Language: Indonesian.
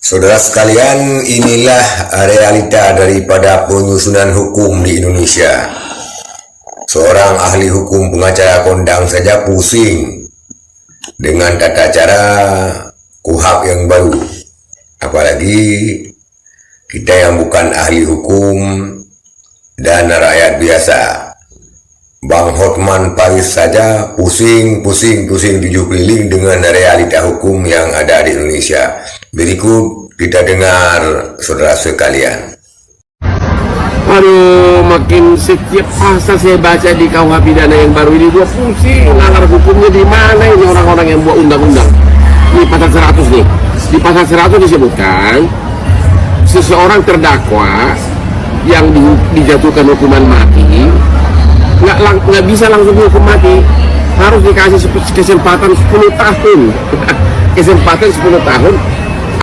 Saudara sekalian, inilah realita daripada penyusunan hukum di Indonesia. Seorang ahli hukum pengacara kondang saja pusing dengan tata cara KUHP yang baru. Apalagi kita yang bukan ahli hukum dan rakyat biasa. Bang Hotman Paris saja pusing 7 keliling dengan realita hukum yang ada di Indonesia. Berikut kita dengar, saudara sekalian. Aduh, makin setiap pasal saya baca di KUH pidana yang baru ini, gua pusing. Nalar hukumnya di mana ini orang-orang yang buat undang-undang? Di pasal 100 nih. Di pasal 100 disebutkan seseorang terdakwa yang dijatuhkan hukuman mati nggak bisa langsung dihukum mati, harus dikasih kesempatan 10 tahun kesempatan 10 tahun